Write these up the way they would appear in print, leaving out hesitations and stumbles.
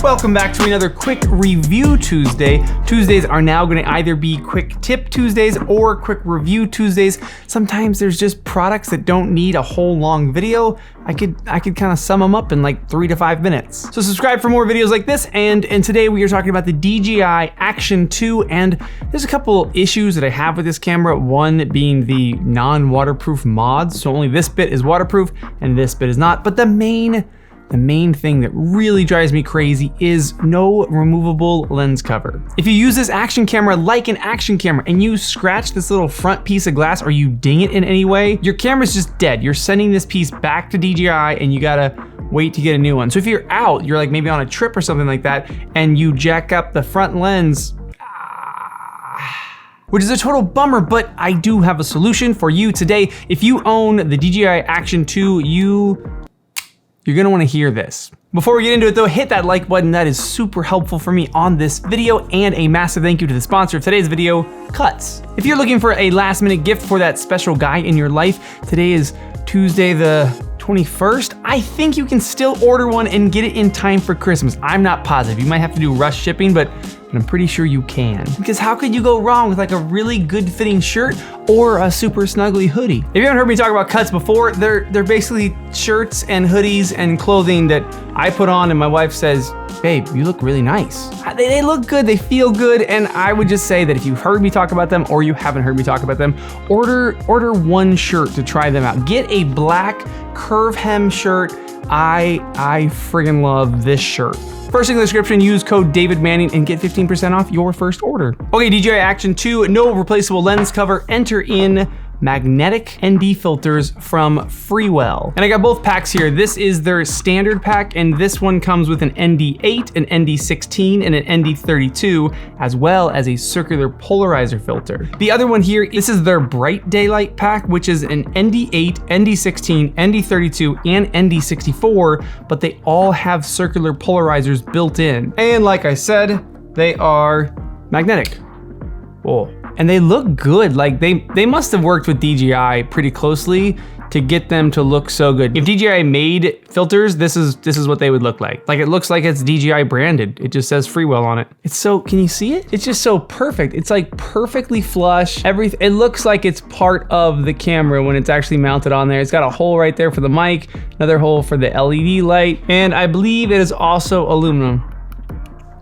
Welcome back to another quick review Tuesday. Tuesdays are now going to either be quick tip Tuesdays or quick review Tuesdays. Sometimes there's just products that don't need a whole long video. I could kind of sum them up in like 3 to 5 minutes. So subscribe for more videos like this, and today we are talking about the DJI Action 2, and there's a couple issues that I have with this camera, one being the non-waterproof mods, so only this bit is waterproof and this bit is not, but the main thing that really drives me crazy is no removable lens cover. If you use this action camera like an action camera and you scratch this little front piece of glass or you ding it in any way, your camera's just dead. You're sending this piece back to DJI and you gotta wait to get a new one. So if you're out, you're like maybe on a trip or something like that, and you jack up the front lens, which is a total bummer, but I do have a solution for you today. If you own the DJI Action 2, you're gonna wanna hear this. Before we get into it though, hit that like button. That is super helpful for me on this video, and a massive thank you to the sponsor of today's video, Cuts. If you're looking for a last minute gift for that special guy in your life, today is Tuesday the 21st. I think you can still order one and get it in time for Christmas. I'm not positive. You might have to do rush shipping, but I'm pretty sure you can. Because how could you go wrong with like a really good fitting shirt or a super snuggly hoodie? If you haven't heard me talk about Cuts before, they're basically shirts and hoodies and clothing that I put on and my wife says, babe, you look really nice. They look good, they feel good, and I would just say that if you've heard me talk about them or you haven't heard me talk about them, order one shirt to try them out. Get a black curve hem shirt. I friggin' love this shirt. First thing in the description, use code DAVIDMANNING and get 15% off your first order. Okay, DJI Action 2, no replaceable lens cover. Enter in magnetic ND filters from Freewell. And I got both packs here. This is their standard pack, and this one comes with an ND8, an ND16, and an ND32, as well as a circular polarizer filter. The other one here, this is their bright daylight pack, which is an ND8, ND16, ND32, and ND64, but they all have circular polarizers built in. And like I said, they are magnetic. Oh. And they look good. Like they must have worked with DJI pretty closely to get them to look so good. If DJI made filters, this is what they would look like. Like it looks like it's DJI branded. It just says Freewell on it. It's so, can you see it? It's just so perfect. It's like perfectly flush. Everything, it looks like it's part of the camera when it's actually mounted on there. It's got a hole right there for the mic, another hole for the LED light, and I believe it is also aluminum.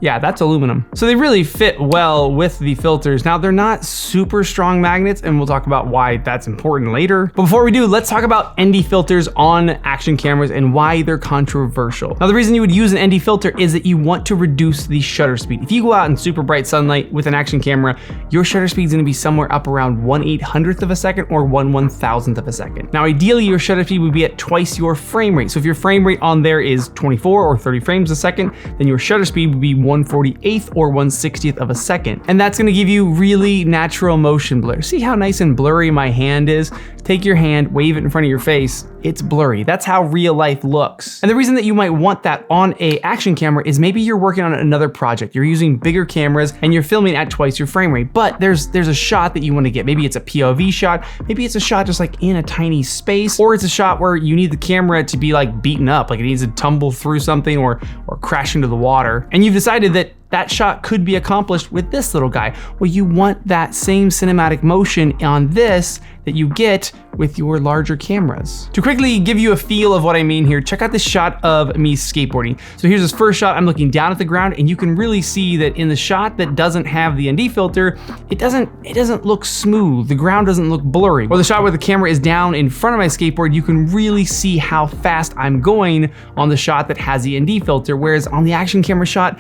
Yeah, that's aluminum. So they really fit well with the filters. Now they're not super strong magnets, and we'll talk about why that's important later. But before we do, let's talk about ND filters on action cameras and why they're controversial. Now the reason you would use an ND filter is that you want to reduce the shutter speed. If you go out in super bright sunlight with an action camera, your shutter speed is gonna be somewhere up around 1/800th of a second or 1/1000th of a second. Now ideally your shutter speed would be at twice your frame rate. So if your frame rate on there is 24 or 30 frames a second, then your shutter speed would be 1/48th or 1/60th of a second. And that's gonna give you really natural motion blur. See how nice and blurry my hand is? Take your hand, wave it in front of your face, it's blurry. That's how real life looks. And the reason that you might want that on a action camera is maybe you're working on another project. You're using bigger cameras and you're filming at twice your frame rate, but there's a shot that you wanna get. Maybe it's a POV shot, maybe it's a shot just like in a tiny space, or it's a shot where you need the camera to be like beaten up, like it needs to tumble through something or crash into the water. And you've decided that shot could be accomplished with this little guy. Well, you want that same cinematic motion on this that you get with your larger cameras. To quickly give you a feel of what I mean here, check out this shot of me skateboarding. So here's this first shot, I'm looking down at the ground, and you can really see that in the shot that doesn't have the ND filter, it doesn't look smooth, the ground doesn't look blurry. Or the shot where the camera is down in front of my skateboard, you can really see how fast I'm going on the shot that has the ND filter, whereas on the action camera shot,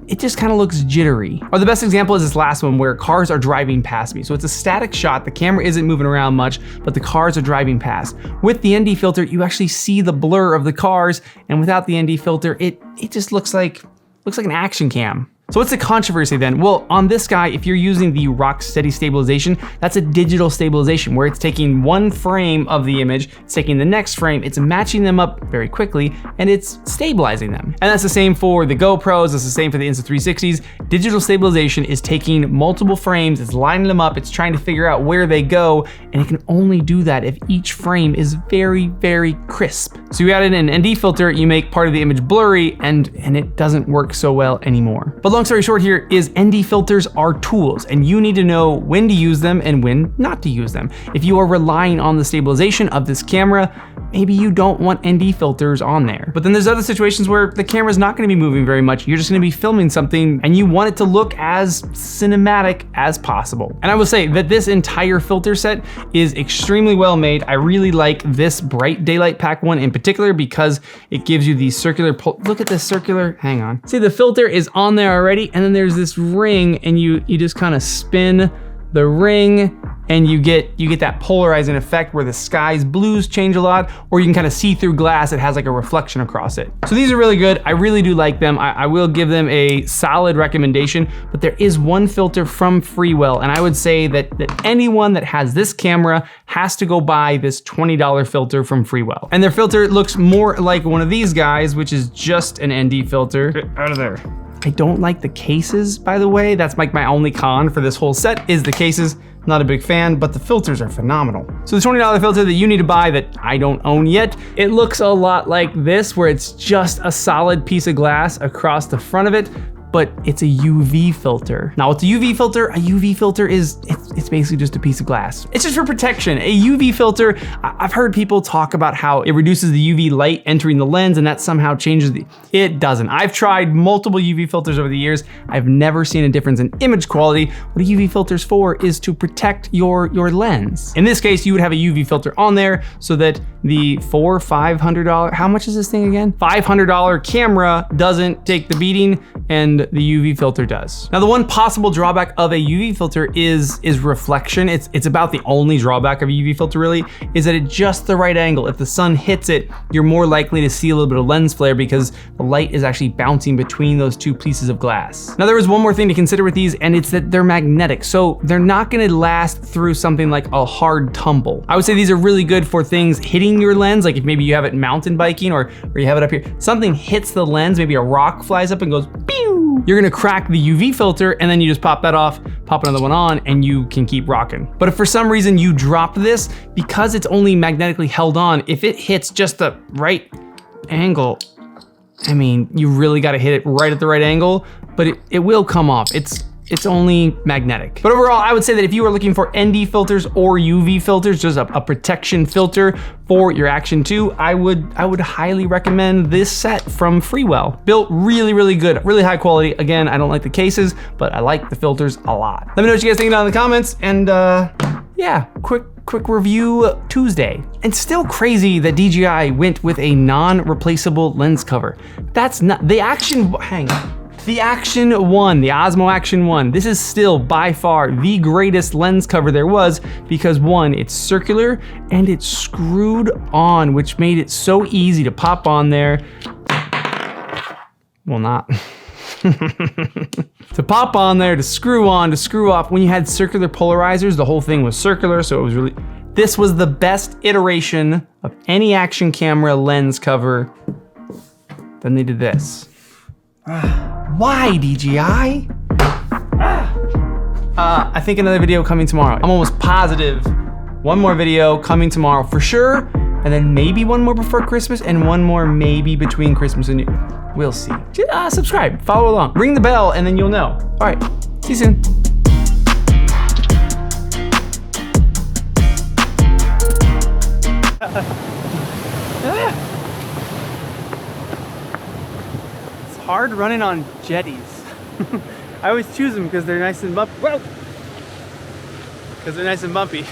it just kind of looks jittery. Or the best example is this last one where cars are driving past me. So it's a static shot, the camera isn't moving around much, but the cars are driving past. With the ND filter, you actually see the blur of the cars, and without the ND filter, it just looks like an action cam. So what's the controversy then? Well, on this guy, if you're using the rock steady stabilization, that's a digital stabilization where it's taking one frame of the image, it's taking the next frame, it's matching them up very quickly, and it's stabilizing them. And that's the same for the GoPros, it's the same for the Insta360s. Digital stabilization is taking multiple frames, it's lining them up, it's trying to figure out where they go, and it can only do that if each frame is very, very crisp. So you add in an ND filter, you make part of the image blurry, and it doesn't work so well anymore. But long story short here is ND filters are tools, and you need to know when to use them and when not to use them. If you are relying on the stabilization of this camera, maybe you don't want ND filters on there. But then there's other situations where the camera's not gonna be moving very much, you're just gonna be filming something and you want it to look as cinematic as possible. And I will say that this entire filter set is extremely well made. I really like this bright daylight pack one in particular because it gives you these circular, look at this circular, hang on. See, the filter is on there already, and then there's this ring, and you just kind of spin the ring, and you get that polarizing effect where the sky's blues change a lot, or you can kind of see through glass, it has like a reflection across it. So these are really good, I really do like them. I will give them a solid recommendation, but there is one filter from Freewell, and I would say that anyone that has this camera has to go buy this $20 filter from Freewell. And their filter looks more like one of these guys, which is just an ND filter. Get out of there. I don't like the cases, by the way. That's like my only con for this whole set is the cases. Not a big fan, but the filters are phenomenal. So the $20 filter that you need to buy that I don't own yet, it looks a lot like this, where it's just a solid piece of glass across the front of it, but it's a UV filter. Now what's a UV filter? A UV filter is, it's basically just a piece of glass. It's just for protection. A UV filter, I've heard people talk about how it reduces the UV light entering the lens and that somehow changes it doesn't. I've tried multiple UV filters over the years. I've never seen a difference in image quality. What a UV filter's for is to protect your lens. In this case, you would have a UV filter on there so that the $500, how much is this thing again? $500 camera doesn't take the beating, and the UV filter does. Now the one possible drawback of a UV filter is reflection. It's about the only drawback of a UV filter really, is that at just the right angle, if the sun hits it, you're more likely to see a little bit of lens flare because the light is actually bouncing between those two pieces of glass. Now there is one more thing to consider with these, and it's that they're magnetic, so they're not gonna last through something like a hard tumble. I would say these are really good for things hitting your lens, like if maybe you have it mountain biking or you have it up here, something hits the lens, maybe a rock flies up and goes pew! You're gonna crack the UV filter and then you just pop that off, pop another one on, and you can keep rocking. But if for some reason you drop this, because it's only magnetically held on, if it hits just the right angle, I mean, you really gotta hit it right at the right angle, but it will come off. It's only magnetic. But overall, I would say that if you are looking for ND filters or UV filters, just a protection filter for your Action 2, I would highly recommend this set from Freewell. Built really, really good, really high quality. Again, I don't like the cases, but I like the filters a lot. Let me know what you guys think down in the comments, and yeah, quick review Tuesday. And still crazy that DJI went with a non-replaceable lens cover. That's not, the Action, hang on. The Action 1, the Osmo Action 1, this is still by far the greatest lens cover there was because one, it's circular and it's screwed on, which made it so easy to pop on there. Well, not. To pop on there, to screw on, to screw off. When you had circular polarizers, the whole thing was circular, so it was really, this was the best iteration of any action camera lens cover. Then they did this. Why, DJI? I think another video coming tomorrow. I'm almost positive one more video coming tomorrow for sure, and then maybe one more before Christmas, and one more maybe between Christmas and New. We'll see. Subscribe, follow along, ring the bell, and then you'll know. All right, see you soon. Hard running on jetties. I always choose them because they're nice and bumpy. Whoa! Because they're nice and bumpy.